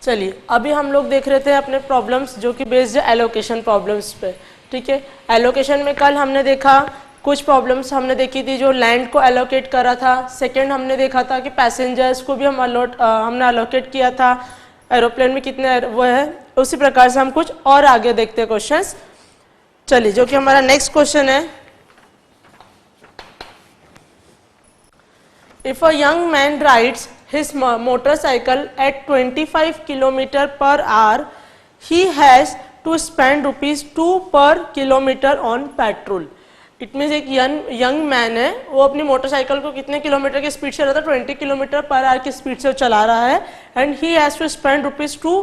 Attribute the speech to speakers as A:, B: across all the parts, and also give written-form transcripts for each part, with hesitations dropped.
A: चलिए अभी हम लोग देख रहे थे अपने प्रॉब्लम्स जो कि बेस्ड है एलोकेशन प्रॉब्लम्स पे, ठीक है। एलोकेशन में कल हमने देखा कुछ प्रॉब्लम्स हमने देखी थी जो लैंड को एलोकेट करा था। सेकंड हमने देखा था कि पैसेंजर्स को भी हमने एलोकेट किया था, एरोप्लेन में कितने वो है। उसी प्रकार से हम कुछ और आगे देखते हैं क्वेश्चंस। चलिए जो कि हमारा नेक्स्ट क्वेश्चन है, if a young man rides his motorcycle at 25 km per hour, he has to spend ₹2 per kilometer on petrol. It means एक यंग मैन है, वो अपनी मोटरसाइकिल को कितने किलोमीटर की स्पीड से रहता है, 20 किलोमीटर पर आवर की स्पीड से चला रहा है। And he has to spend ₹2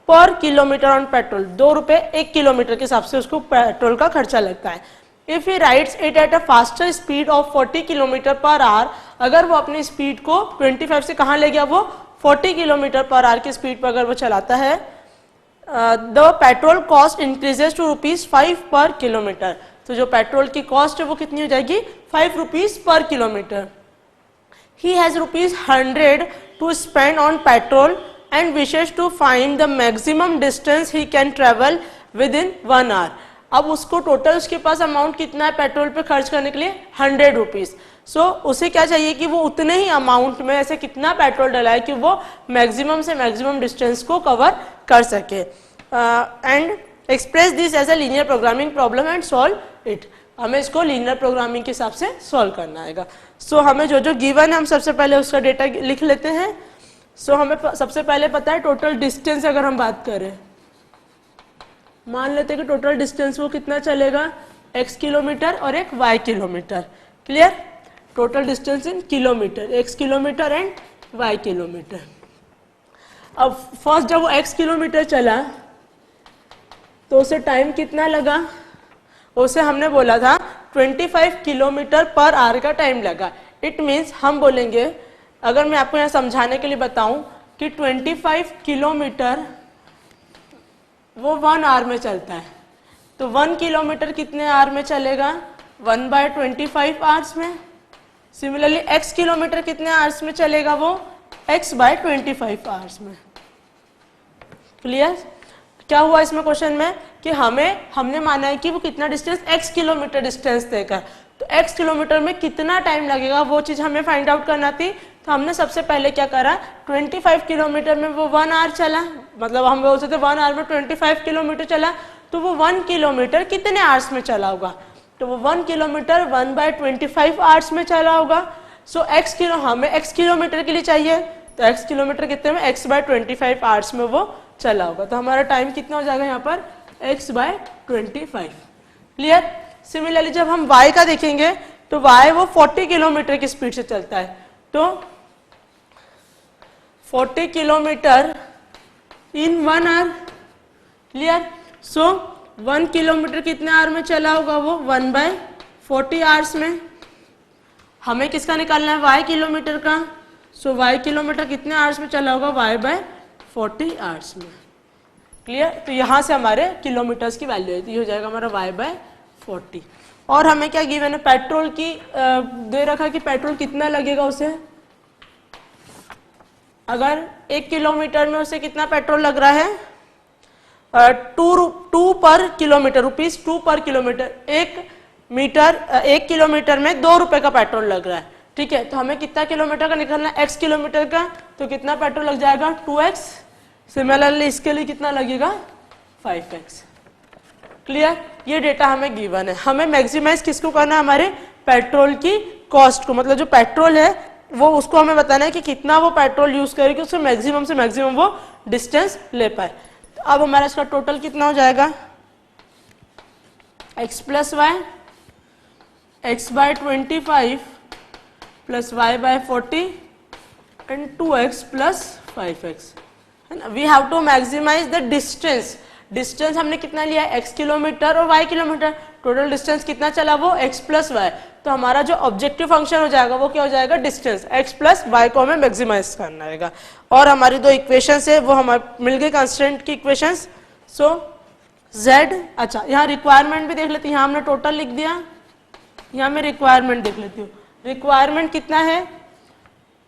A: per kilometre on petrol. ₹2 1 kilometre के हिसाब से उसको पेट्रोल का खर्चा लगता है। If he rides it at a faster speed of 40 kilometre per hour, अगर वो अपनी स्पीड को 25 से कहाँ ले गया, वो 40 किलोमीटर पर आवर की स्पीड पर अगर वो चलाता है, the petrol cost increases to ₹5 per kilometre. तो जो पेट्रोल की कॉस्ट है वो कितनी हो जाएगी, ₹5 per kilometre. He has ₹100 to spend on petrol and wishes to find the maximum distance he can travel within 1 hour. अब उसको टोटल उसके पास अमाउंट कितना है पेट्रोल पे खर्च करने के लिए, ₹100। सो उसे क्या चाहिए कि वो उतने ही अमाउंट में ऐसे कितना पेट्रोल डलाए कि वो मैक्सिमम से मैक्सिमम डिस्टेंस को कवर कर सके। And express this as a linear programming problem and solve it. हमें इसको लीनियर प्रोग्रामिंग के हिसाब से सॉल्व करना आएगा। सो हमें जो जो गिवन है हम सबसे पहले उसका डेटा लिख लेते हैं। सो हमें सबसे पहले पता है टोटल डिस्टेंस, अगर हम बात करें मान लेते हैं कि टोटल डिस्टेंस वो कितना चलेगा, x किलोमीटर और एक y kilometre. Clear, total distance in kilometre, x kilometre and y kilometre. अब फर्स्ट जब वो x किलोमीटर चला तो उसे टाइम कितना लगा, उसे हमने बोला था 25 किलोमीटर पर आवर का टाइम लगा। इट मीन्स हम बोलेंगे, अगर मैं आपको यहाँ समझाने के लिए बताऊं कि 25 किलोमीटर वो 1 आवर में चलता है, तो 1 किलोमीटर कितने आवर में चलेगा, 1/25 आवर्स में। सिमिलरली x किलोमीटर कितने आवर्स में चलेगा, वो x/25 आवर्स में। क्लियर, क्या हुआ इसमें क्वेश्चन में कि हमने माना है कि वो कितना डिस्टेंस, x किलोमीटर डिस्टेंस देकर, तो x किलोमीटर में कितना टाइम लगेगा वो चीज हमें फाइंड आउट करना थी। तो हमने सबसे पहले क्या करा, 25 किलोमीटर में वो 1 आवर चला, मतलब हम बोल सकते 1 आवर में 25 किलोमीटर चला, तो वो 1 किलोमीटर कितने आवर्स में चला होगा, तो वो 1 किलोमीटर 1/25 आवर्स में चला होगा। सो हमें x किलोमीटर के लिए चाहिए, तो x किलोमीटर कितने में, x/25 आवर्स में वो चला होगा। तो हमारा टाइम कितना हो जाएगा यहाँ पर, x/25। क्लियर। सिमिलरली जब हम y का देखेंगे तो y वो 40 किलोमीटर की स्पीड से चलता है, तो 40 kilometre in 1 hour. Clear. So 1 kilometre कितने आवर में चला होगा, वो 1/40 आवर्स में। हमें किसका निकालना है, y किलोमीटर का। सो y किलोमीटर कितने आवर्स में चला होगा, y/40 आवर्स में। क्लियर। तो यहां से हमारे किलोमीटर्स की वैल्यू हो जाएगा हमारा y/40। और हमें क्या गिवन है, पेट्रोल की दे रखा कि पेट्रोल कितना लगेगा उसे, अगर 1 किलोमीटर में उसे कितना पेट्रोल लग रहा है, 2 per kilometre, ₹2 per kilometre. 1 kilometre में ₹2 का पेट्रोल लग रहा है। ठीक है, तो हमें कितना किलोमीटर का निकलना है, x किलोमीटर का, तो कितना पेट्रोल लग जाएगा, 2x। सिमिलरली इसके लिए कितना लगेगा, 5x। क्लियर। ये डेटा हमें गिवन है। हमें मैक्सिमाइज किसको करना है, हमारे पेट्रोल की कॉस्ट को, मतलब जो पेट्रोल है वो उसको हमें बताना है कि कितना वो पेट्रोल यूज करेगी, उससे मैक्सिमम वो डिस्टेंस ले पाए। तो अब हमारा इसका टोटल कितना हो जाएगा, x+y, x/25 plus y/40 and 2x plus 5x, है ना। We have to maximise the distance. Distance हमने कितना लिया, x किलोमीटर और y किलोमीटर। टोटल डिस्टेंस कितना चला, वो x+y। तो हमारा जो ऑब्जेक्टिव फंक्शन हो जाएगा वो क्या हो जाएगा, डिस्टेंस। x+y को हमें मैक्सिमाइज करना रहेगा। और हमारी 2 इक्वेशंस है वो हमें मिल गई कंस्ट्रेंट की इक्वेशंस। सो z, अच्छा यहाँ रिक्वायरमेंट भी देख लेते हैं। यहाँ हमने टोटल लिख दिया, यहाँ मैं रिक्वायरमेंट देख लेती हूँ। रिक्वायरमेंट कितना है,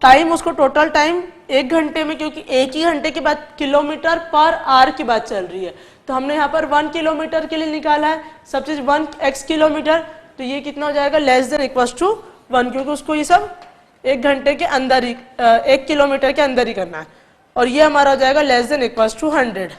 A: टाइम उसको टोटल टाइम 1 घंटे में, क्योंकि 1 ही घंटे के बाद किलोमीटर पर आवर की बात चल रही है, तो हमने यहाँ पर 1 किलोमीटर के लिए निकाला है सब चीज 1x किलोमीटर, तो ये कितना हो जाएगा लेस देन इक्वल्स टू 1, क्योंकि उसको ये सब 1 घंटे के अंदर ही 1 किलोमीटर के अंदर ही करना है। और ये हमारा हो जाएगा लेस देन इक्वल्स टू 100,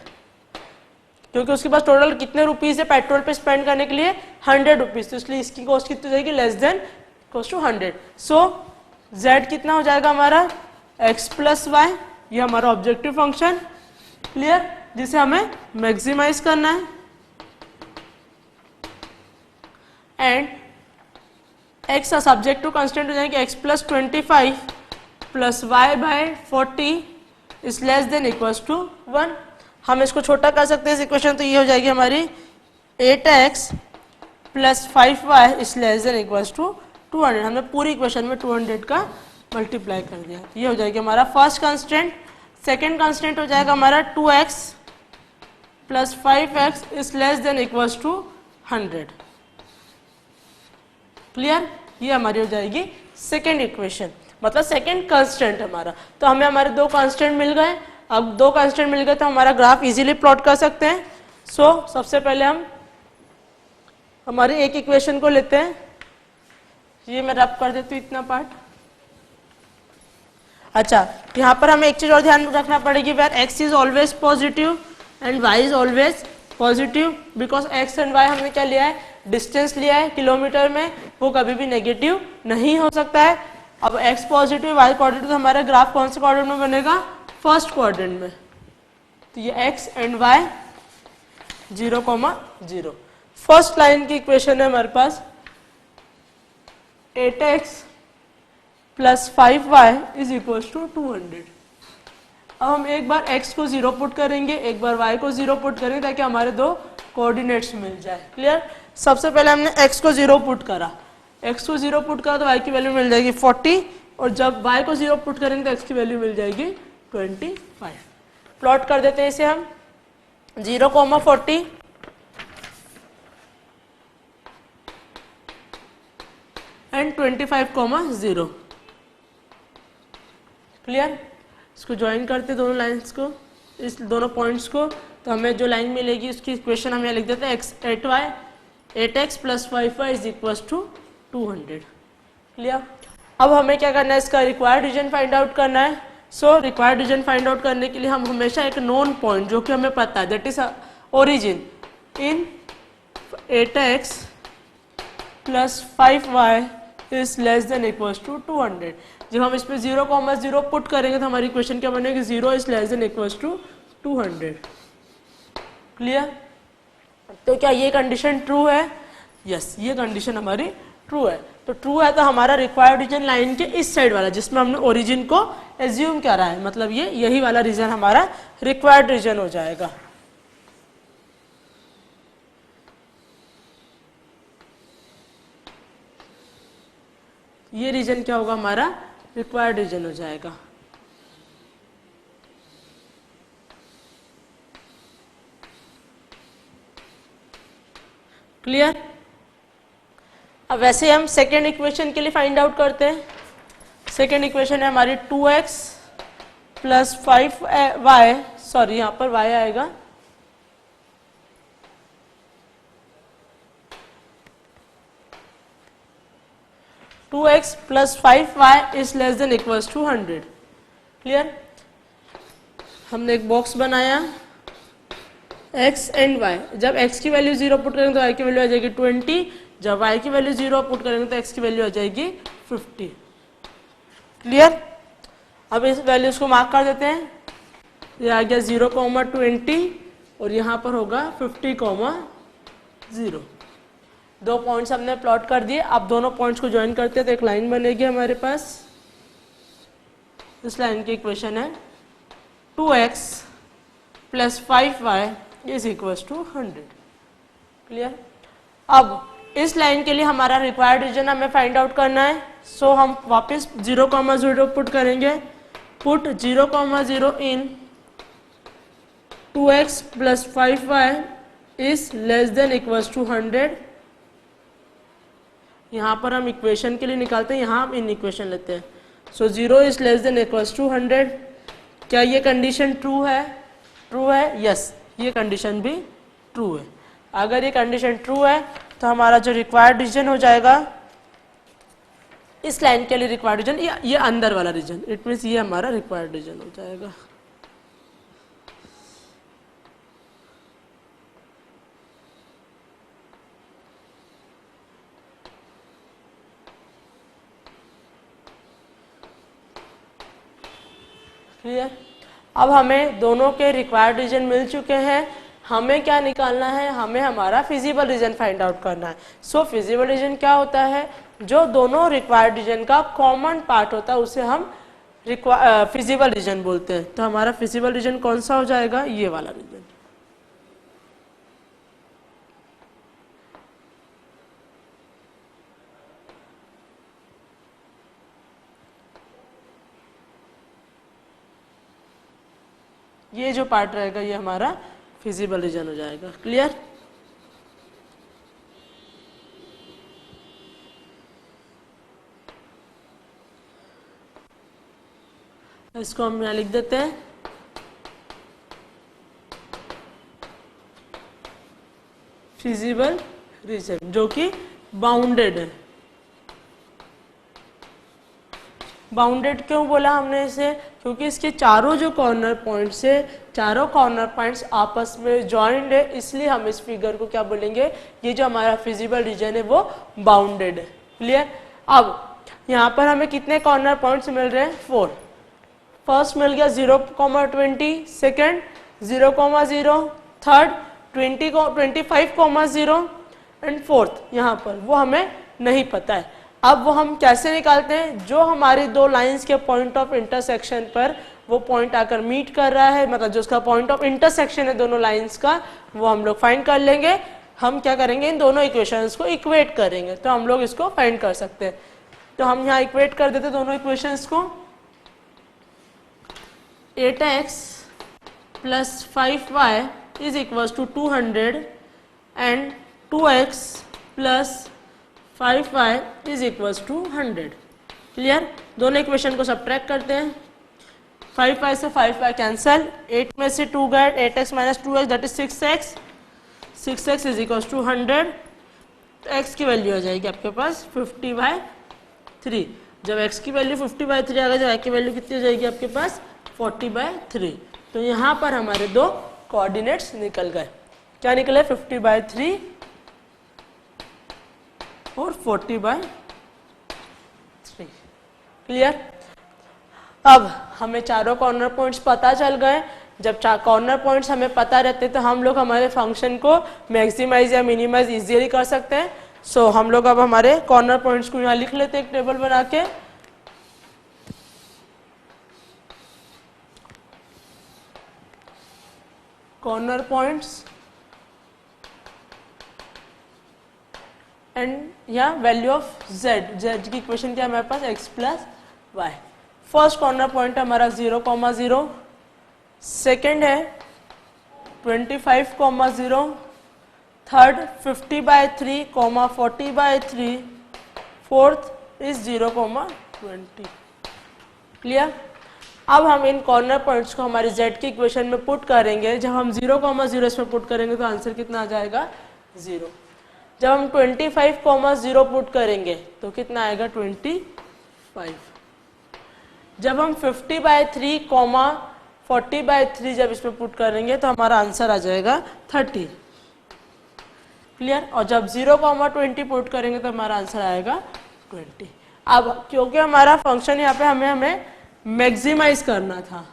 A: क्योंकि उसके पास टोटल कितने रुपीज है पेट्रोल पे स्पेंड करने के लिए 100 रुपीज, तो इसलिए इसकी कॉस्ट कितनी हो जाएगी less than equals to 100। So z कितना हो जाएगा हमारा x प्लस वाई, ये हमारा ऑब्जेक्टिव फंक्शन, क्लियर, जिसे हमें मैक्सिमाइज करना है। एंड x का सब्जेक्ट टू कांस्टेंट हो जाएंगे x plus 25 plus y by 40 is less than equals to 1। हम इसको छोटा कर सकते हैं इस इक्वेशन, तो ये हो जाएगी हमारी 8x plus 5y is less than equals to 200। हमने पूरी इक्वेशन में 200 का मल्टीप्लाई कर दिया, तो ये हो जाएगा हमारा फर्स्ट कांस्टेंट। सेकंड कांस्टेंट हो जाएगा हमारा 2x plus 5x is less than equals to 100, clear, ये हमारी हो जाएगी सेकंड इक्वेशन, मतलब सेकंड कांस्टेंट हमारा। तो हमें हमारे 2 कांस्टेंट मिल गए, अब 2 कांस्टेंट मिल गए तो हमारा ग्राफ इजीली प्लॉट कर सकते हैं। सो सबसे पहले हम हमारी एक इक्वेशन को लेते हैं, ये मैं रब कर देती हूँ इतना पार्ट। अच्छा, यहाँ पर हमें एक चीज और ध्यान रखना पड़ेगी, where x is always positive and y is always positive, because x and y हमने क्या लिया है, डिस्टेंस लिया है किलोमीटर में, वो कभी भी नेगेटिव नहीं हो सकता है। अब x पॉजिटिव y कोऑर्डिनेट, तो हमारा ग्राफ कौन से कोऑर्डिनेट में बनेगा, फर्स्ट क्वाड्रेंट में, तो ये x and y 0,0। First line की इक्वेशन है हमारे पास 8x plus 5y is equal to 200। अब हम एक बार x को 0 पुट करेंगे, एक बार y को 0 पुट करेंगे, ताकि हमारे 2 कोऑर्डिनेट्स मिल जाए, क्लियर। सबसे पहले हमने x को 0 पुट करा, x को 0 पुट करा तो y की वैल्यू मिल जाएगी 40, और जब y को 0 पुट करेंगे तो x की वैल्यू मिल जाएगी 25। प्लॉट कर देते हैं इसे हम 0,40 एंड 25,0, क्लियर। इसको ज्वाइन करते दोनों लाइंस को, इस दोनों पॉइंट्स को, तो हमें जो लाइन मिलेगी उसकी इक्वेशन हम यहाँ लिख देते हैं 8x plus 5y is equal to 200, clear. अब हमें क्या करना है, इसका रिक्वायर्ड रीजन फाइंड आउट करना है। So required region find out करने के लिए हम हमेशा एक नोन पॉइंट जो कि हमें पता है, that is origin in 8x plus 5y is less than equal to 200। जब हम इसमें 0,0 पुट करेंगे तो हमारी इक्वेशन क्या बनेगी, 0 is less than equal to 200, clear. तो क्या ये कंडीशन ट्रू है, यस, ये कंडीशन हमारी ट्रू है। तो ट्रू है तो हमारा रिक्वायर्ड रीजन लाइन के इस साइड वाला, जिसमें हमने ओरिजिन को एज्यूम करा है, मतलब ये यही वाला रीजन हमारा रिक्वायर्ड रीजन हो जाएगा। ये रीजन क्या होगा, हमारा रिक्वायर्ड रीजन हो जाएगा। क्लियर। अब वैसे हम सेकेंड इक्वेशन के लिए फाइंड आउट करते हैं। सेकेंड इक्वेशन है हमारी 2x प्लस 5y, सॉरी यहाँ पर y आएगा, two x plus 5y is less than equals to 100, clear. हमने एक बॉक्स बनाया x एंड y, जब x की वैल्यू 0 पुट करेंगे तो y की वैल्यू आ जाएगी 20, जब y की वैल्यू 0 पुट करेंगे तो x की वैल्यू आ जाएगी 50, क्लियर। अब इस वैल्यूज को मार्क कर देते हैं, ये आ गया 0,20 और यहाँ पर होगा 50,0। 2 पॉइंट्स हमने प्लॉट कर दिए। अब दोनों पॉइंट्स को ज्वाइन करते हैं तो एक लाइन बनेगी हमारे पास। इस लाइन की इक्वेशन है 2x plus 5y is equal to 100, clear. अब इस लाइन के लिए हमारा रिक्वायर्ड रीजन हमें फाइंड आउट करना है। सो हम वापस 0,0 पुट करेंगे, put 0,0 in 2x plus 5y is less than equal to 100। यहाँ पर हम इक्वेशन के लिए निकालते हैं, यहाँ हम इन इक्वेशन लेते हैं, so 0 is less than equals to 100। क्या ये कंडीशन ट्रू है? ट्रू है, यस, ये कंडीशन भी ट्रू है। अगर ये कंडीशन ट्रू है तो हमारा जो रिक्वायर्ड रीजन हो जाएगा इस लाइन के लिए रिक्वायर्ड रीजन ये अंदर वाला रीजन, इट मीन्स ये हमारा रिक्वायर्ड रीजन हो जाएगा। क्लियर? अब हमें दोनों के रिक्वायर्ड रीजन मिल चुके हैं, हमें क्या निकालना है? हमें हमारा फिजिबल रीजन फाइंड आउट करना है। सो फिजिबल रीजन क्या होता है? जो दोनों रिक्वायर्ड रीजन का कॉमन पार्ट होता है उसे हम फिजिबल रीजन बोलते हैं। तो हमारा फिजिबल रीजन कौन सा हो जाएगा? ये वाला रीजन। ये जो पार्ट रहेगा ये हमारा फिजिबल रीजन हो जाएगा। क्लियर? इसको हम यहाँ लिख देते हैं फिजिबल रीजन, जो कि बाउंडेड है। बाउंडेड क्यों बोला हमने इसे? क्योंकि इसके चारों जो कॉर्नर पॉइंट्स है, चारों कॉर्नर पॉइंट्स आपस में जॉइंड है, इसलिए हम इस फिगर को क्या बोलेंगे? ये जो हमारा फिजिबल रीजन है वो बाउंडेड है। क्लियर? अब यहाँ पर हमें कितने कॉर्नर पॉइंट्स मिल रहे हैं? 4। फर्स्ट मिल गया 0,20, सेकेंड 0,0, थर्ड 25,0 एंड फोर्थ यहाँ पर वो हमें नहीं पता है। अब वो हम कैसे निकालते हैं? जो हमारी दो लाइंस के पॉइंट ऑफ इंटरसेक्शन पर वो पॉइंट आकर मीट कर रहा है, मतलब जो उसका पॉइंट ऑफ इंटरसेक्शन है दोनों लाइंस का, वो हम लोग फाइंड कर लेंगे। हम क्या करेंगे? इन दोनों इक्वेशंस को इक्वेट करेंगे, तो हम लोग इसको फाइंड कर सकते हैं। तो हम यहाँ इक्वेट कर देते दोनों इक्वेशंस को। 8x plus 5y is equals to 200 and 2x plus 5y is equals to 100। Clear? दोनों इक्वेशन को सब्ट्रैक्ट करते हैं। 5y से 5y कैंसल, 8 में से 2 गए, 8x minus 2x that is 6x। 6x is equals to 100। तो x की वैल्यू आ जाएगी आपके पास 50/3। जब x की वैल्यू 50/3 आ गई, तो y की वैल्यू कितनी हो जाएगी आपके पास? 40/3। तो यहाँ पर हमारे दो कोऑर्डिनेट्स निकल गए। क्या निकले? 50/3 और 40/3। क्लियर? अब हमें चारों कॉर्नर पॉइंट्स पता चल गए। जब कॉर्नर पॉइंट्स हमें पता रहते तो हम लोग हमारे फंक्शन को मैक्सिमाइज या मिनिमाइज इजीली कर सकते हैं। सो हम लोग अब हमारे कॉर्नर पॉइंट्स को यहाँ लिख लेते हैं एक टेबल बना के। कॉर्नर पॉइंट्स एंड यहाँ वैल्यू ऑफ z की इक्वेशन क्या है हमारे पास? x plus y. First corner point हमारा 0,0, सेकेंड है 25,0, थर्ड 50/3, 40/3, फोर्थ इज 0,20। क्लियर? अब हम इन कॉर्नर पॉइंट्स को हमारी z की इक्वेशन में पुट करेंगे। जब हम 0,0 इसमें पुट करेंगे तो आंसर कितना आ जाएगा? 0। जब हम 25,0 पुट करेंगे तो कितना आएगा? 25। जब हम 50/3, 40/3 जब इसमें पुट करेंगे तो हमारा आंसर आ जाएगा 30। क्लियर? और जब 0,20 पुट करेंगे तो हमारा आंसर आएगा 20। अब क्योंकि हमारा फंक्शन यहाँ पे हमें मैक्सिमाइज करना था।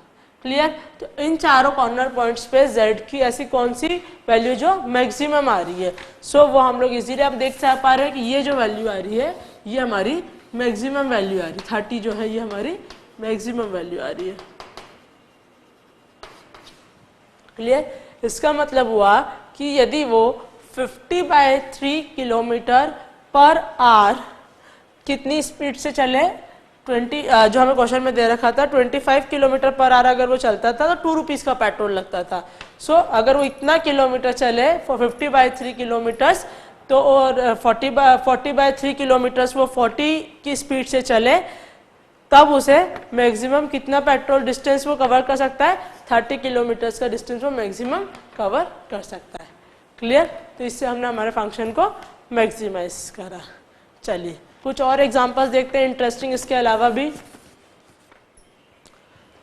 A: क्लियर? तो इन चारों कॉर्नर पॉइंट्स पे z की ऐसी कौन सी वैल्यू जो मैक्सिमम आ रही है, सो वो हम लोग इजीली आप देख पा रहे हैं कि ये जो वैल्यू आ रही है ये हमारी मैक्सिमम वैल्यू आ रही है। 30 जो है ये हमारी मैक्सिमम वैल्यू आ रही है। क्लियर? इसका मतलब हुआ कि यदि वो 50/3 किलोमीटर पर आवर कितनी स्पीड से चले, 20 जो हमें क्वेश्चन में दे रखा था 25 किलोमीटर पर आवर अगर वो चलता था तो 2 रुपीज़ का पेट्रोल लगता था। सो अगर वो इतना किलोमीटर चले 50/3 किलोमीटर्स तो, और 40/3 किलोमीटर्स वो 40 की स्पीड से चले तब उसे मैक्सिमम कितना पेट्रोल डिस्टेंस वो कवर कर सकता है, 30 किलोमीटर्स का डिस्टेंस वो मैक्सिमम कवर कर सकता है। क्लियर? तो इससे हमने हमारे फंक्शन को मैक्सिमाइज करा। चलिए कुछ और एग्जांपल्स देखते हैं इंटरेस्टिंग इसके अलावा भी।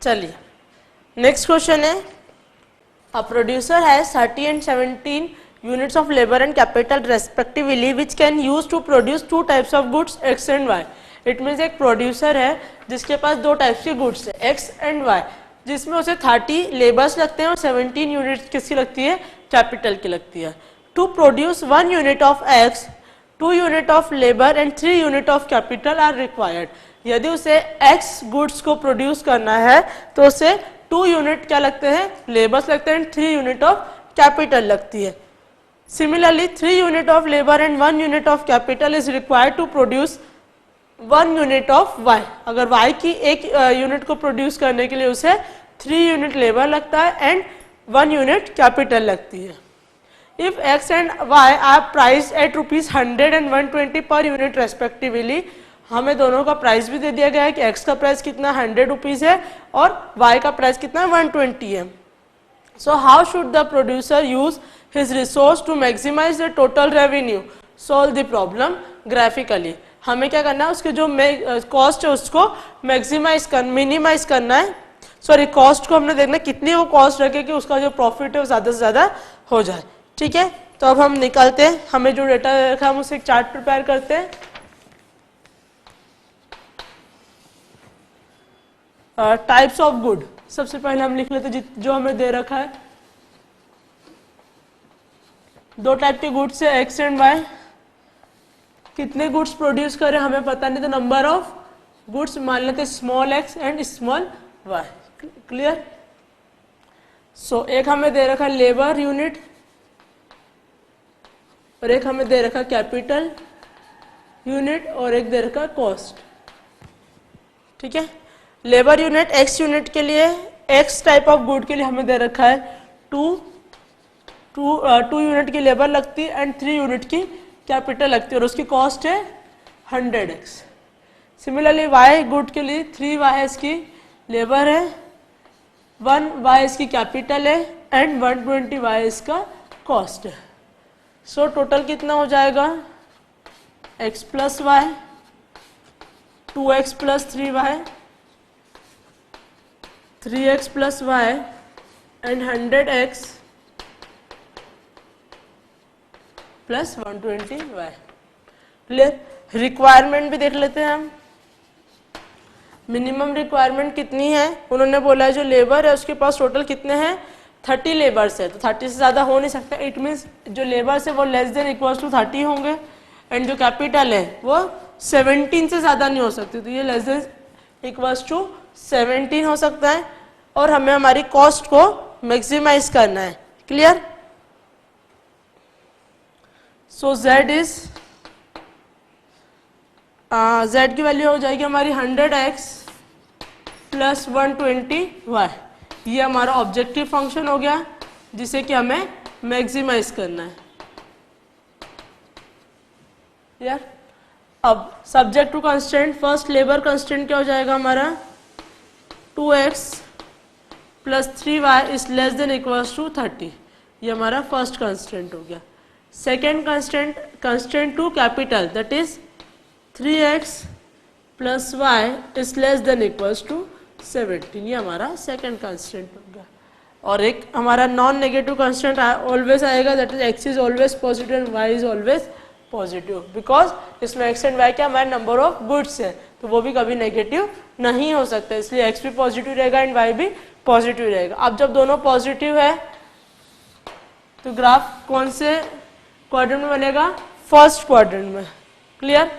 A: चलिए नेक्स्ट क्वेश्चन है, a producer has 30 and 17 units of labor and capital respectively which can use to produce two types of goods x and y. It means एक प्रोड्यूसर है जिसके पास दो टाइप्स के गुड्स है x एंड y, जिसमें उसे 30 labours लगते हैं और 17 यूनिट किसकी लगती है, कैपिटल की लगती है। To produce 1 unit of x, 2 unit of labour and 3 unit of capital are required. यदि उसे x गुड्स को प्रोड्यूस करना है तो उसे 2 यूनिट क्या लगते हैं, लेबर्स लगते हैं, 3 यूनिट ऑफ कैपिटल लगती है। Similarly 3 unit of labour and 1 unit of capital is required to produce 1 unit of y। अगर y की एक यूनिट को प्रोड्यूस करने के लिए उसे 3 यूनिट लेबर लगता है एंड 1 यूनिट कैपिटल लगती है। If x and y are price at ₹100 and 120 per unit respectively, हमें दोनों का प्राइस भी दे दिया गया है कि x का प्राइस कितना 100 रुपीज़ है और y का प्राइस कितना 120 है। So how should the producer use his resource to maximise the total revenue, solve the problem graphically. हमें क्या करना है, उसके जो कॉस्ट है उसको मिनिमाइज करना है। सॉरी, कॉस्ट को हमने देखना कितनी वो कॉस्ट रखे कि उसका जो प्रॉफिट है वो ज़्यादा से ज़्यादा हो जाए। ठीक है, तो अब हम निकलते हैं, हमें जो डेटा रखा है हम उससे एक चार्ट प्रिपेयर करते हैं। टाइप्स ऑफ गुड, सबसे पहले हम लिख लेते हैं जो हमें दे रखा है। दो टाइप के गुड्स है एक्स एंड वाई, कितने गुड्स प्रोड्यूस करें हमें पता नहीं, तो नंबर ऑफ गुड्स मान लेते small x and small y. Clear? So एक हमें दे रखा लेबर यूनिट और एक हमें दे रखा कैपिटल यूनिट और एक दे रखा कॉस्ट। ठीक है, लेबर यूनिट एक्स यूनिट के लिए, एक्स टाइप ऑफ गुड के लिए हमें दे रखा है 2 यूनिट की लेबर लगती है एंड 3 यूनिट की कैपिटल लगती है और उसकी कॉस्ट है 100x। सिमिलरली वाई गुड के लिए 3y की लेबर है, 1y की कैपिटल है एंड 120y का कॉस्ट है। सो टोटल कितना हो जाएगा, x plus y, 2x plus 3y, 3x plus y and 100x plus 120y। Clear? Requirement भी देख लेते हैं हम। मिनिमम रिक्वायरमेंट कितनी है, उन्होंने बोला है जो लेबर है उसके पास टोटल कितने हैं, 30 लेबर्स है, तो 30 से ज़्यादा हो नहीं सकता। इट मीन्स जो लेबर्स है वो लेस देन इक्वल्स टू 30 होंगे एंड जो कैपिटल है वो 17 से ज़्यादा नहीं हो सकती, तो ये लेस देन इक्वल्स टू 17 हो सकता है और हमें हमारी कॉस्ट को मैक्सिमाइज करना है। Clear? So z is z की वैल्यू हो जाएगी हमारी 100x प्लस 120y। ये हमारा ऑब्जेक्टिव फंक्शन हो गया जिसे कि हमें मैक्सिमाइज करना है। यार अब subject to constant, first labour constant क्या हो जाएगा हमारा, 2x plus 3y is less than equals to 30। ये हमारा फर्स्ट कंस्टेंट हो गया। Second constant to capital that is 3x plus y is less than equals to 17। ये हमारा सेकेंड कंस्टेंट हो गया। और एक हमारा नॉन नेगेटिव कंस्टेंट ऑलवेज आएगा that is x is always positive and y is always positive, because इसमें x and y क्या हमारे नंबर ऑफ गुड्स है तो वो भी कभी नेगेटिव नहीं हो सकता, इसलिए x भी पॉजिटिव रहेगा एंड y भी पॉजिटिव रहेगा। अब जब दोनों पॉजिटिव है तो ग्राफ कौन से क्वाड्रेंट में बनेगा, फर्स्ट क्वाड्रेंट में। क्लियर?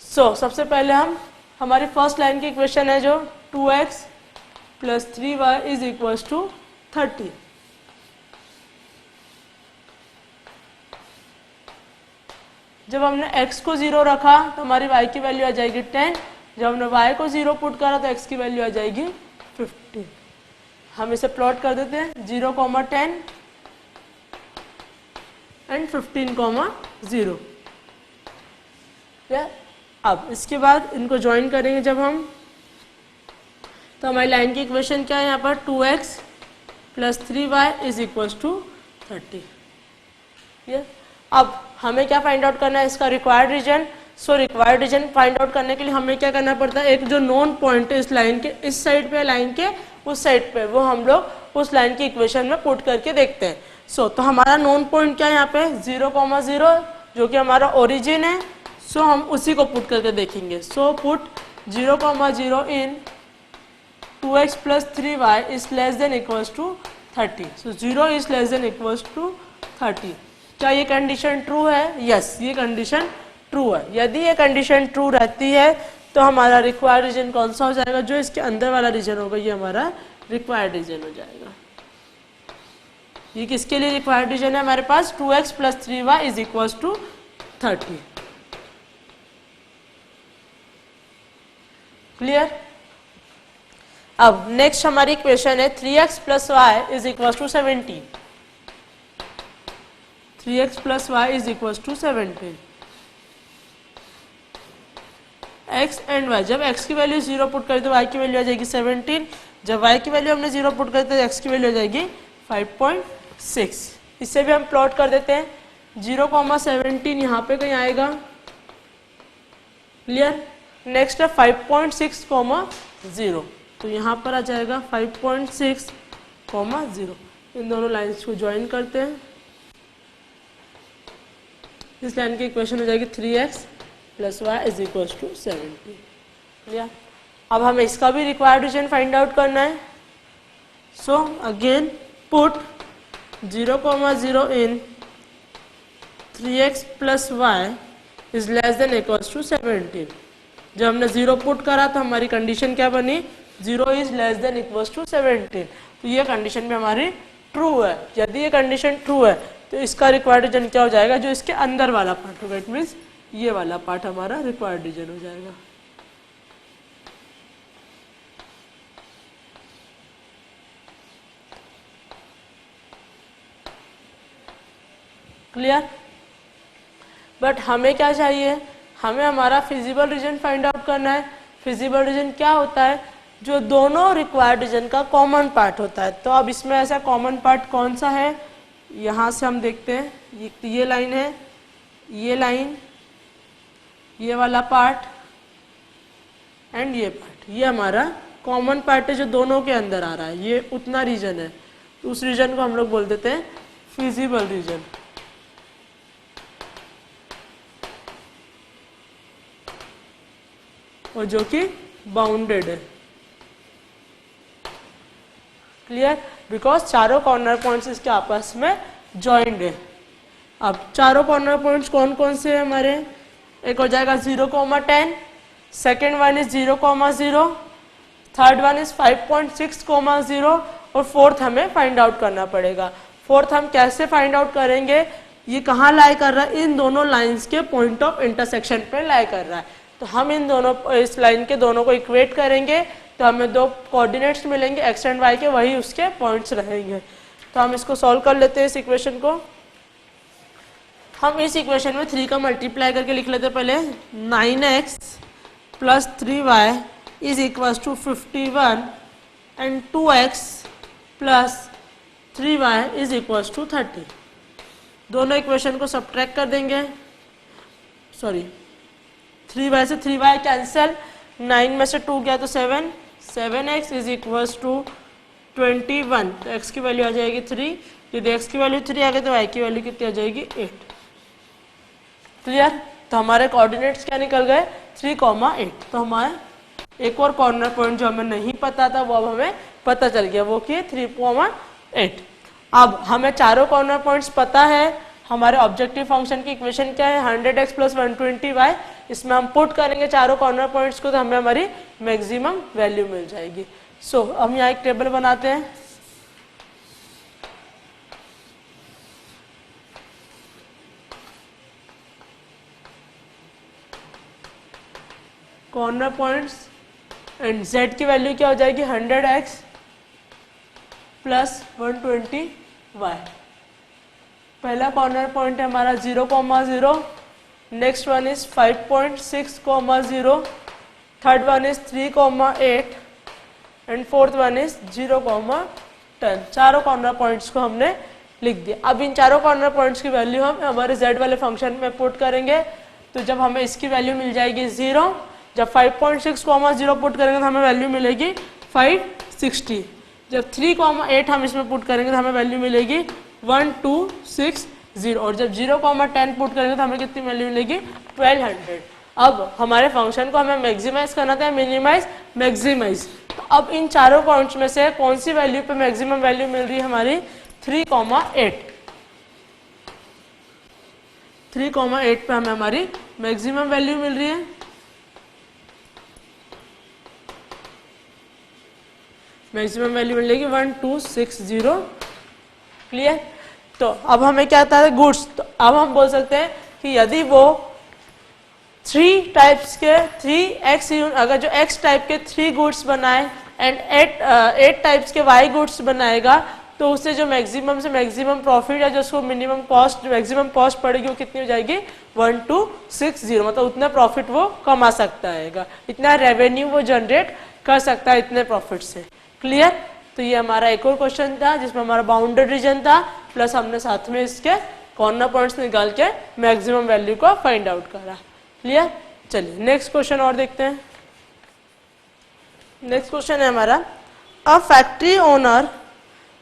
A: सो सबसे पहले हम हमारी फर्स्ट लाइन की इक्वेशन है जो 2x plus 3y is equals to 30। जब हमने x को 0 रखा तो हमारी y की वैल्यू आ जाएगी 10, जब हमने y को 0 पुट करा तो x की वैल्यू आ जाएगी 15। हम इसे प्लॉट कर देते हैं 0,10 एंड 15,0। अब इसके बाद इनको ज्वाइन करेंगे जब हम तो हमारी लाइन की इक्वेशन क्या है यहाँ पर 2x plus 3y is equals to 30। अब हमें क्या फाइंड आउट करना है, इसका required region. So required region find out करने के लिए हमें क्या करना पड़ता है, एक जो नोन पॉइंट है इस लाइन के इस साइड पे, लाइन के उस साइड पे, वो हम लोग उस लाइन की इक्वेशन में पुट करके देखते हैं। तो हमारा नोन पॉइंट क्या है यहाँ पे 0,0 जो कि हमारा ओरिजिन है। हम उसी को पुट करके देखेंगे। Put 0,0 in 2x plus 3y is less than equals to 30। 0 is less than equals to 30। क्या ये कंडीशन ट्रू है? यस, ये कंडीशन ट्रू है। यदि ये कंडीशन ट्रू रहती है तो हमारा रिक्वायर्ड रीजन कौन सा हो जाएगा, जो इसके अंदर वाला रीजन होगा ये हमारा रिक्वायर्ड रीजन हो जाएगा। ये किसके लिए रिक्वायर्ड रीजन है हमारे पास, 2x plus 3y is equals to 30। Clear? अब नेक्स्ट हमारी इक्वेशन है 3x plus y is equals to 17। 3x plus y is equals to 17। x and y, जब x की वैल्यू 0 पुट करें तो y की वैल्यू आ जाएगी 17। जब y की वैल्यू हमने 0 पुट करें तो x की वैल्यू आ जाएगी 5.6। इससे भी हम प्लॉट कर देते हैं। 0,17 यहाँ पे कहीं आएगा। क्लियर? नेक्स्ट है 5.6,0, तो यहाँ पर आ जाएगा 5.6,0। इन दोनों लाइंस को ज्वाइन करते हैं। इस लाइन की इक्वेशन हो जाएगी 3x plus y is equals to 70। Clear? अब हमें इसका भी रिक्वायर्ड रीजन फाइंड आउट करना है। Again put 0,0 in 3x plus y is less than equals to 17। जब हमने 0 पुट करा तो हमारी कंडीशन क्या बनी, 0 is less than equals to 17। तो ये कंडीशन भी हमारी ट्रू है। यदि ये कंडीशन ट्रू है तो इसका रिक्वायर्ड रीजन क्या हो जाएगा, जो इसके अंदर वाला पार्ट होगा। इट मीन्स ये वाला पार्ट हमारा रिक्वायर्ड रीजन हो जाएगा। क्लियर? बट हमें क्या चाहिए, हमें हमारा फिजिबल रीजन फाइंड आउट करना है। फिजिबल रीजन क्या होता है, जो दोनों रिक्वायर्ड रीजन का कॉमन पार्ट होता है। तो अब इसमें ऐसा कॉमन पार्ट कौन सा है, यहाँ से हम देखते हैं। ये लाइन है, ये लाइन, ये वाला पार्ट एंड ये पार्ट, ये हमारा कॉमन पार्ट है जो दोनों के अंदर आ रहा है। ये उतना रीजन है, तो उस रीजन को हम लोग बोल देते हैं फिजिबल रीजन। और जो कि बाउंडेड है। क्लियर? बिकॉज चारों कॉर्नर पॉइंट्स इसके आपस में जॉइंड है। अब चारों कॉर्नर पॉइंट्स कौन कौन से हैं हमारे, एक हो जाएगा 0,10, second one is 0,0, third one is 5.6,0 और फोर्थ हमें फाइंड आउट करना पड़ेगा। फोर्थ हम कैसे फाइंड आउट करेंगे, ये कहाँ लाई कर रहा है, इन दोनों लाइंस के पॉइंट ऑफ इंटरसेक्शन पे लाई कर रहा है। तो हम इन दोनों, इस लाइन के दोनों को इक्वेट करेंगे तो हमें दो कोऑर्डिनेट्स मिलेंगे x एंड y के, वही उसके पॉइंट्स रहेंगे। तो हम इसको सॉल्व कर लेते हैं। इस इक्वेशन को हम इस इक्वेशन में 3 का मल्टीप्लाई करके लिख लेते हैं पहले। 9x plus 3y is equal to 51 and 2x plus 3y is equal to 30। दोनों इक्वेशन को सब्ट्रैक्ट कर देंगे। 3y से 3y कैंसिल, 9 में से 2 गया तो 7, 7x इज इक्वल्स टू 21। तो x की वैल्यू आ जाएगी 3। यदि x की वैल्यू 3 आ गई तो y की वैल्यू कितनी आ जाएगी 8। क्लियर? तो हमारे कोऑर्डिनेट्स क्या निकल गए 3,8। तो हमारे एक और कॉर्नर पॉइंट जो हमें नहीं पता था वो अब हमें पता चल गया, वो कि 3,8। अब हमें चारों कॉर्नर पॉइंट्स पता है। हमारे ऑब्जेक्टिव फंक्शन की इक्वेशन क्या है, 100x प्लस 120y। इसमें हम पुट करेंगे चारों कॉर्नर पॉइंट्स को तो हमें हमारी मैक्सिमम वैल्यू मिल जाएगी। हम यहाँ एक टेबल बनाते हैं। कॉर्नर पॉइंट्स एंड z की वैल्यू क्या हो जाएगी 100x प्लस 120y। पहला कॉर्नर पॉइंट है हमारा 0,0, next one is 5.6,0, third one is 3,8 and fourth one is 0,10। चारों कॉर्नर पॉइंट्स को हमने लिख दिया। अब इन चारों कॉर्नर पॉइंट्स की वैल्यू हम हमारे z वाले फंक्शन में पुट करेंगे, तो जब हमें इसकी वैल्यू मिल जाएगी 0, जब 5.6,0 पुट करेंगे तो हमें वैल्यू मिलेगी 560। जब 3,8 हम इसमें पुट करेंगे तो हमें वैल्यू मिलेगी 1260, और जब 0,10 पुट करेंगे तो हमें कितनी वैल्यू मिलेगी 1200। अब हमारे फंक्शन को हमें मैक्सिमाइज करना था, मिनिमाइज मैक्सिमाइज। तो अब इन चारों पॉइंट्स में से कौन सी वैल्यू पे मैक्सिमम वैल्यू मिल रही है हमारी 3,8। 3,8 पे हमें हमारी मैक्सिमम वैल्यू मिल रही है। मैक्सिमम वैल्यू मिलेगी 1260। क्लियर। तो अब हमें क्या आता है गुड्स, तो अब हम बोल सकते हैं कि यदि वो 3 टाइप्स के 3x, अगर जो x टाइप के 3 गुड्स बनाए एंड 8 टाइप्स के y गुड्स बनाएगा, तो उससे जो मैक्सिमम से मैक्सिमम प्रॉफिट या जो उसको मिनिमम कॉस्ट मैक्सिमम कॉस्ट पड़ेगी वो कितनी हो जाएगी 1260। मतलब उतना प्रॉफिट वो कमा सकता है, इतना रेवेन्यू वो जनरेट कर सकता है इतने प्रॉफिट से। क्लियर। तो ये हमारा एक और क्वेश्चन था जिसमें हमारा बाउंडेड रीजन था, प्लस हमने साथ में इसके कॉर्नर पॉइंट्स निकाल के मैक्सिमम वैल्यू को फाइंड आउट करा। क्लियर। चलिए नेक्स्ट क्वेश्चन और देखते हैं। नेक्स्ट क्वेश्चन है हमारा, a factory owner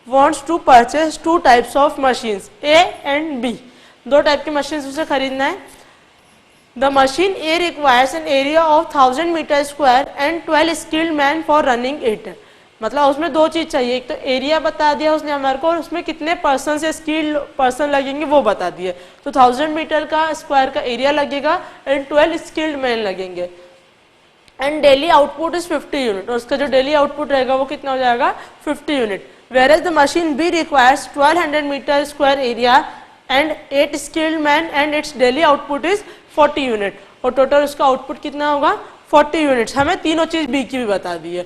A: wants to purchase 2 types of machines A and B। 2 type की मशीन्स उसे खरीदना है। The machine A requires an area of 1000 meter square and 12 skilled men for running it। मतलब उसमें 2 चीज चाहिए, एक तो एरिया बता दिया उसने हमारे को, और उसमें कितने पर्सन से स्किल्ड पर्सन लगेंगे वो बता दिए। तो 1000 मीटर का स्क्वायर का एरिया लगेगा एंड 12 स्किल्ड मैन लगेंगे and daily output is 50 unit, और उसका जो डेली आउटपुट रहेगा वो कितना हो जाएगा 50 unit. Whereas the machine B requires 1200 meter square area and 8 skilled men and its daily output is 40 unit, और टोटल उसका आउटपुट कितना होगा 40 यूनिट्स। हमें तीनों चीज B की भी बता दी है।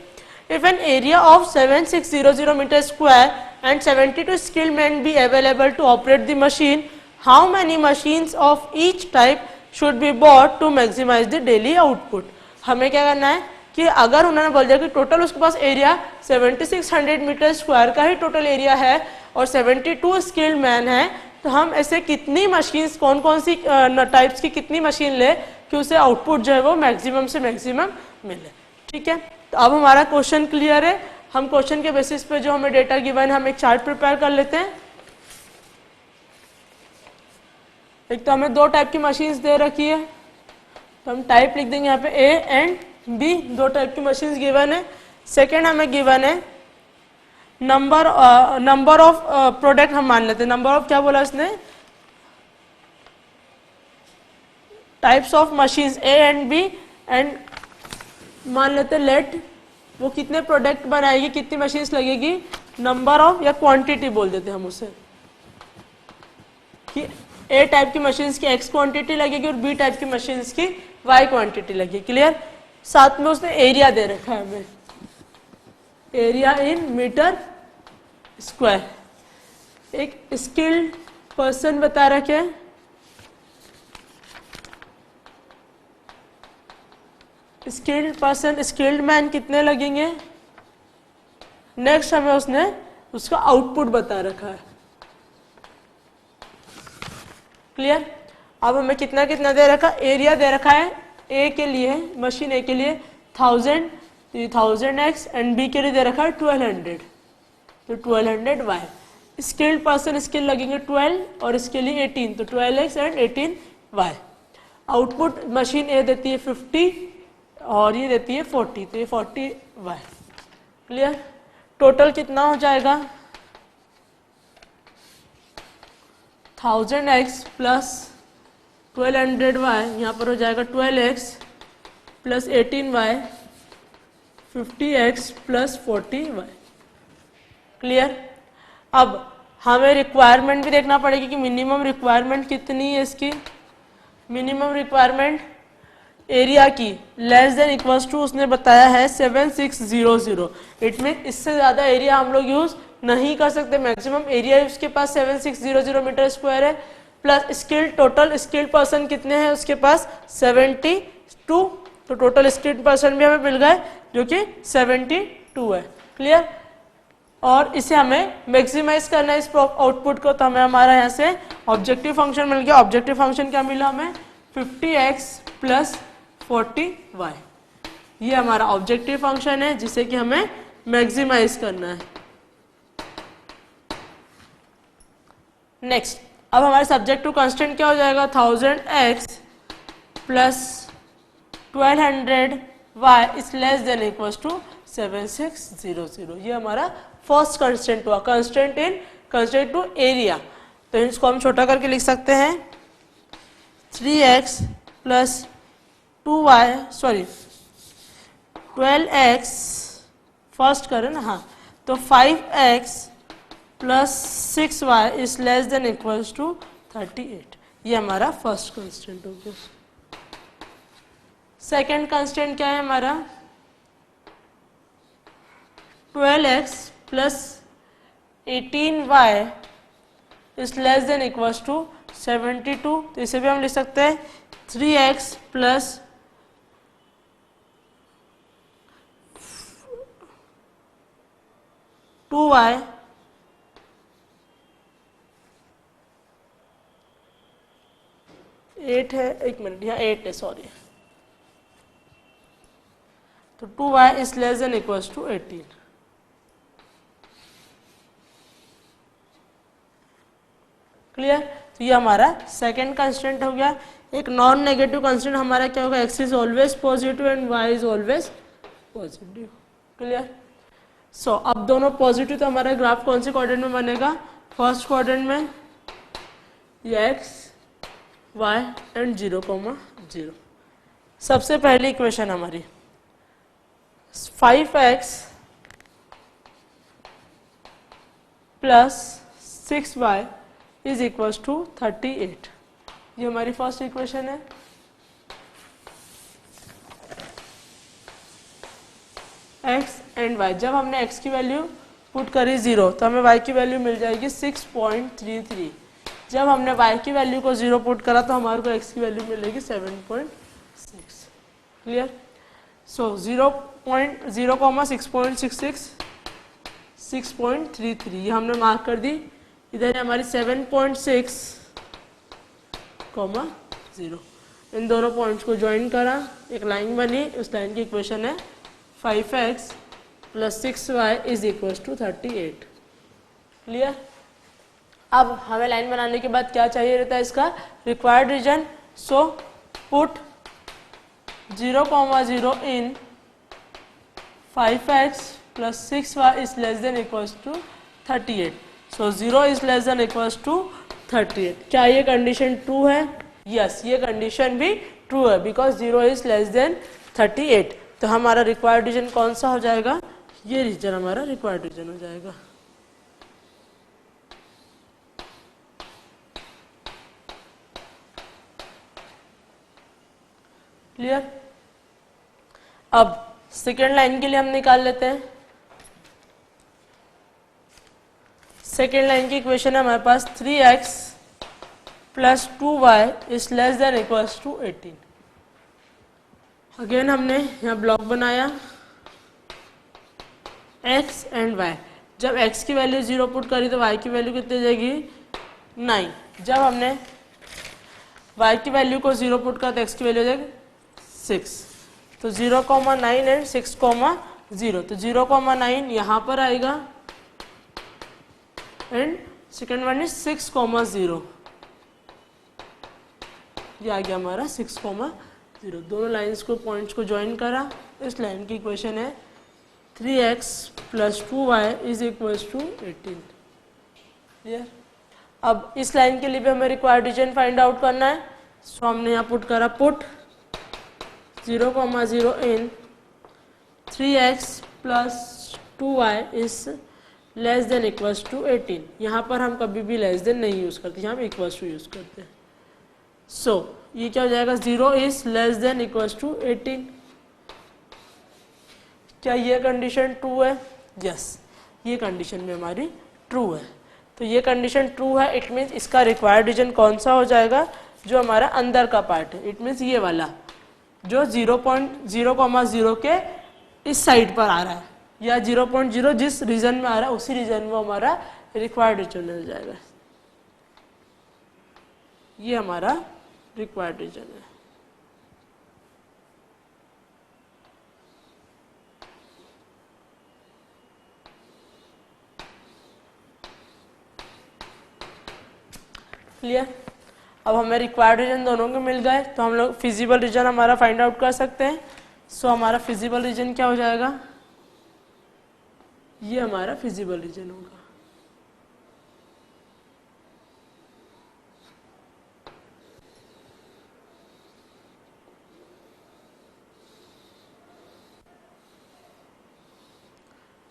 A: If an area of 7600 meter square and 72 skilled men be available to operate the machine, how many machines of each type should be bought to maximize the daily output। हमें क्या करना है कि अगर उन्होंने बोल दिया कि टोटल उसके पास एरिया 7600 मीटर स्क्वायर का ही टोटल एरिया है और 72 स्किल्ड मैन है, तो हम ऐसे कितनी मशीन्स कौन कौन सी टाइप्स की कितनी मशीन ले कि उसे आउटपुट जो है वो मैक्सिमम से मैक्सिमम मिले। ठीक है। तो अब हमारा क्वेश्चन क्लियर है। हम क्वेश्चन के बेसिस पे जो हमें डेटा गिवन है हम एक चार्ट प्रिपेयर कर लेते हैं। एक तो हमें 2 टाइप की मशीन्स दे रखी है, तो हम टाइप लिख देंगे यहाँ पे ए एंड बी, 2 टाइप की मशीन्स गिवन है। सेकेंड हमें गिवन है नंबर ऑफ प्रोडक्ट, हम मान लेते हैं नंबर ऑफ, क्या बोला इसने, types of machines A and B, and मान लेते लेट वो कितने प्रोडक्ट बनाएगी, कितनी मशीन्स लगेगी, नंबर ऑफ या क्वांटिटी बोल देते हम उसे, कि ए टाइप की मशीन्स की एक्स क्वांटिटी लगेगी और बी टाइप की मशीन्स की वाई क्वांटिटी लगेगी। क्लियर। साथ में उसने एरिया दे रखा है हमें, एरिया इन मीटर स्क्वायर। एक स्किल्ड पर्सन बता रखे हैं, स्किल्ड पर्सन स्किल्ड मैन कितने लगेंगे। नेक्स्ट हमें उसने उसका आउटपुट बता रखा है। क्लियर। अब हमें कितना कितना दे रखा, एरिया दे रखा है ए के लिए, मशीन ए के लिए 1000, 1000x एंड बी के लिए दे रखा है 1200, तो 1200 वाई। स्किल्ड पर्सन स्किल लगेंगे 12 और इसके लिए 18, तो 12x and 18 y. Output machine A देती है 50 और ये देती है 40, तो ये 40 वाई। क्लियर। टोटल कितना हो जाएगा 1000x प्लस 1200y, यहाँ पर हो जाएगा 12x plus 18y, 50x plus 40y। Clear. अब हमें रिक्वायरमेंट भी देखना पड़ेगी कि मिनिमम रिक्वायरमेंट कितनी है इसकी। मिनिमम रिक्वायरमेंट एरिया की लेस देन इक्वल्स टू उसने बताया है 7600। इट मीन इससे ज़्यादा एरिया हम लोग यूज़ नहीं कर सकते। मैक्सिमम एरिया उसके पास 7600 मीटर स्क्वायर है, plus skilled total skilled person कितने हैं उसके पास 72, तो टोटल स्किल्ड पर्सन भी हमें मिल गए जो कि 72 2 है। क्लियर? और इसे हमें मैक्सिमाइज करना है इस आउटपुट को, तो हमें हमारा यहाँ से ऑब्जेक्टिव फंक्शन मिल गया। ऑब्जेक्टिव फंक्शन क्या मिला हमें? 50x plus 40y। ये हमारा ऑब्जेक्टिव फंक्शन है जिसे कि हमें मैक्सिमाइज करना है। नेक्स्ट, अब हमारे सब्जेक्ट टू कांस्टेंट क्या हो जाएगा? 1000x plus 1200y is less than equals to 7600। ये हमारा फर्स्ट कांस्टेंट हुआ, कांस्टेंट टू एरिया। तो इसको हम छोटा करके लिख सकते हैं 3x प्लस 12x फर्स्ट करें ना, हाँ, तो 5x plus 6y is less than equals to 38। ये हमारा फर्स्ट कांस्टेंट हो गया। सेकेंड कांस्टेंट क्या है हमारा? 12x plus 18y is less than equals to 72। तो इसे भी हम लिख सकते हैं 3x प्लस 2y 8 है, एक मिनट, यहाँ 8 है, सॉरी। तो 2y is less than equals to 18। Clear? तो ये हमारा सेकेंड कांस्टेंट हो गया। एक नॉन नेगेटिव कांस्टेंट हमारा क्या होगा? x is always positive and y is always positive. Clear? So अब दोनों पॉजिटिव, तो हमारा ग्राफ कौन से क्वाड्रेंट में बनेगा? फर्स्ट क्वाड्रेंट में, ये x y एंड 0,0। सबसे पहली इक्वेशन हमारी 5x plus 6y is equals to 38। ये हमारी फर्स्ट इक्वेशन है। x एंड y, जब हमने x की वैल्यू पुट करी 0 तो हमें y की वैल्यू मिल जाएगी 6.33। जब हमने y की वैल्यू को 0 पुट करा तो हमारे को x की वैल्यू मिलेगी 7.6। क्लियर? सो 0.666 6.33 ये हमने मार्क कर दी। इधर हमारी 7.6, इन दोनों पॉइंट्स को ज्वाइन करा, एक लाइन बनी। उस लाइन की इक्वेशन है 5x plus 6y is equal to 38। Clear? अब हमें लाइन बनाने के बाद क्या चाहिए रहता है? इसका required region. So put 0,0 in 5x plus 6y is less than equals to 38। So 0 is less than equals to 38। क्या ये कंडीशन ट्रू है? यस, ये कंडीशन भी ट्रू है बिकॉज 0 इज लेस देन 38। तो हमारा रिक्वायर्ड रीजन कौन सा हो जाएगा? ये रीजन हमारा रिक्वायर्ड रीजन हो जाएगा। क्लियर? अब सेकेंड लाइन के लिए हम निकाल लेते हैं। सेकेंड लाइन की इक्वेशन है हमारे पास 3x plus 2y is less than equals to 18। Again हमने यहाँ ब्लॉक बनाया x एंड y। जब x की वैल्यू 0 पुट करी तो y की वैल्यू कितनी जाएगी? 9। जब हमने y की वैल्यू को 0 पुट करा तो x की वैल्यू हो जाएगी 6। तो 0,9 एंड 6,0। तो 0,9 यहाँ पर आएगा एंड सेकेंड वन इज 6,0। ये आ गया हमारा 6,0। दोनों लाइंस को पॉइंट्स को ज्वाइन करा। इस लाइन की इक्वेशन है 3x plus 2y is equals to 18। Clear? अब इस लाइन के लिए भी हमें रिक्वायर्ड रीजन फाइंड आउट करना है। सो हमने यहाँ पुट करा put 0,0 in 3x plus 2y is less than equals to 18। यहाँ पर हम कभी भी लेस देन नहीं यूज करते, यहाँ हम इक्वल्स टू यूज करते हैं। सो ये क्या हो जाएगा? 0 is less than equals to 18। क्या ये कंडीशन ट्रू है? यस, ये कंडीशन भी हमारी ट्रू है। तो ये कंडीशन ट्रू है, इट मीन्स इसका रिक्वायर्ड रीजन कौन सा हो जाएगा? जो हमारा अंदर का पार्ट है, इट मीन्स ये वाला जो 0,0 के इस साइड पर आ रहा है, या 0.0 जिस रीजन में आ रहा है उसी रीजन में हमारा रिक्वायर्ड रीजन मिल जाएगा। ये हमारा रिक्वायर्ड रीजन है। क्लियर। अब हमें रिक्वायर्ड रीजन दोनों के मिल गए तो हम लोग फिजिबल रीजन हमारा फाइंड आउट कर सकते हैं। सो हमारा फिजिबल रीजन क्या हो जाएगा, ये हमारा फिजिबल रीजन होगा।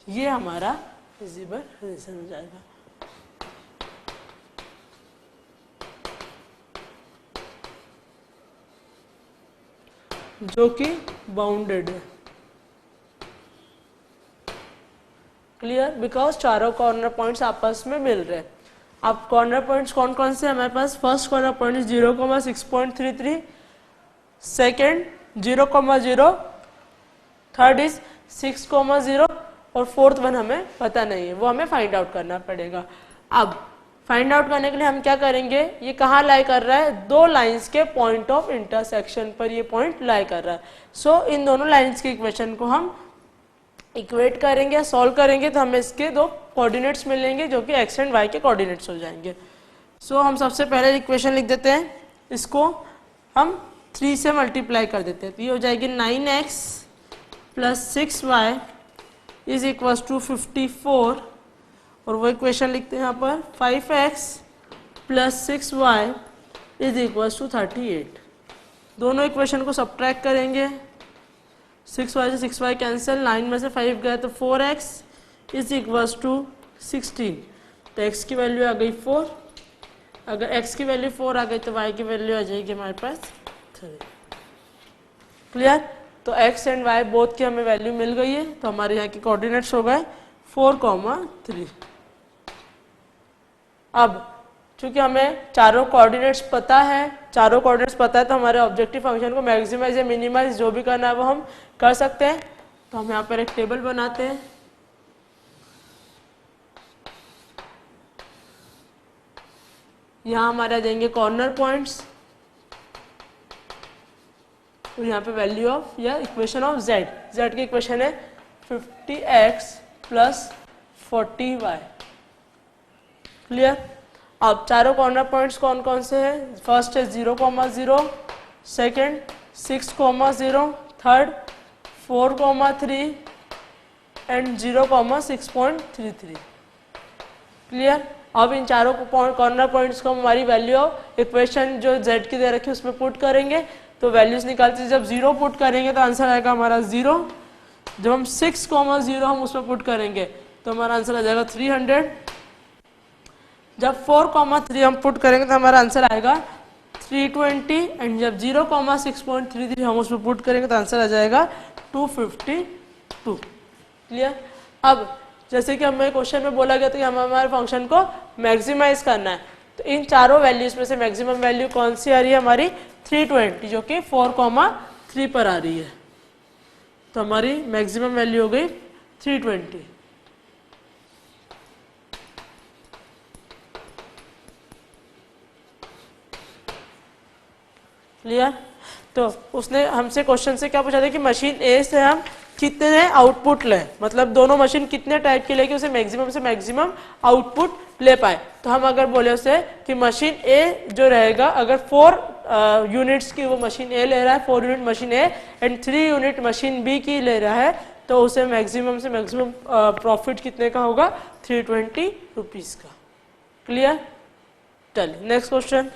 A: ये हमारा फिजिबल रीजन हो जाएगा। जो कि बाउंडेड है। क्लियर, बिकॉज चारों कॉर्नर पॉइंट्स आपस में मिल रहे हैं। अब कॉर्नर पॉइंट्स कौन कौन से हमारे पास, first corner point is 0,6.33, second 0,0, third is 6,0 और फोर्थ वन हमें पता नहीं है, वो हमें फाइंड आउट करना पड़ेगा। अब फाइंड आउट करने के लिए हम क्या करेंगे, ये कहाँ लाई कर रहा है, दो लाइंस के पॉइंट ऑफ इंटरसेक्शन पर ये पॉइंट लाई कर रहा है। सो इन दोनों लाइंस के इक्वेशन को हम इक्वेट करेंगे, सॉल्व करेंगे तो हमें इसके दो कोऑर्डिनेट्स मिलेंगे जो कि एक्स एंड वाई के कोऑर्डिनेट्स हो जाएंगे। सो हम सबसे पहले इक्वेशन लिख देते हैं, इसको हम 3 से मल्टीप्लाई कर देते हैं तो ये हो जाएगी 9x + 6y is equal to 54 और वो इक्वेशन लिखते हैं यहाँ पर 5x + 6y is equal to 38। दोनों इक्वेशन को सब्ट्रैक्ट करेंगे, 6y से 6y कैंसिल, 9 में से 5 गया तो 4x इज इक्वल टू 16। तो x की वैल्यू आ गई 4, अगर x की वैल्यू 4 आ गई तो y की वैल्यू आ जाएगी हमारे पास 3। क्लियर, तो x एंड y बोथ की हमें वैल्यू मिल गई है तो हमारे यहाँ के कोऑर्डिनेट्स हो गए 4,3। अब चूंकि हमें चारों कोऑर्डिनेट्स पता है तो हमारे ऑब्जेक्टिव फंक्शन को मैक्सिमाइज या मिनिमाइज जो भी करना है वो हम कर सकते हैं। तो हम यहाँ पर एक टेबल बनाते हैं, यहाँ हमारे आ जाएंगे कॉर्नर पॉइंट्स और यहाँ पे वैल्यू ऑफ या इक्वेशन ऑफ z की इक्वेशन है 50x + 40y। क्लियर, अब चारों कॉर्नर पॉइंट्स कौन कौन से हैं, फर्स्ट है 0,0, सेकेंड 6,0, थर्ड 4,3 एंड 0,6.33। क्लियर, अब इन चारों कॉर्नर पॉइंट्स को हमारी वैल्यू ऑफ इक्वेशन जो z की दे रखी है उसमें पुट करेंगे तो वैल्यूज निकालते, जब 0 पुट करेंगे तो आंसर आएगा हमारा 0। जब हम 6,0 हम उसमें पुट करेंगे तो हमारा आंसर आ जाएगा 300। जब 4,3 हम पुट करेंगे तो हमारा आंसर आएगा 320 एंड जब 0,6.33 हम उसमें पुट करेंगे तो आंसर आ जाएगा 252। क्लियर, अब जैसे कि हमें क्वेश्चन में बोला गया था कि हमें हमारे फंक्शन को मैक्सिमाइज करना है तो इन चारों वैल्यूज में से मैक्सिमम वैल्यू कौन सी आ रही है हमारी 320 जो कि 4,3 पर आ रही है। तो हमारी मैक्सिमम वैल्यू हो गई 320। क्लियर, तो उसने हमसे क्वेश्चन से क्या पूछा था कि मशीन ए से हम कितने आउटपुट लें, मतलब दोनों मशीन कितने टाइप की लेके उसे मैक्सिमम से मैक्सिमम आउटपुट ले पाए। तो हम अगर बोले उसे कि मशीन ए जो रहेगा अगर 4 यूनिट्स की वो मशीन ए ले रहा है, 4 unit machine A and 3 unit machine B की ले रहा है तो उसे मैक्सिमम से मैक्सिमम प्रॉफिट कितने का होगा 320 रुपीज़ का। क्लियर, चलिए नेक्स्ट क्वेश्चन।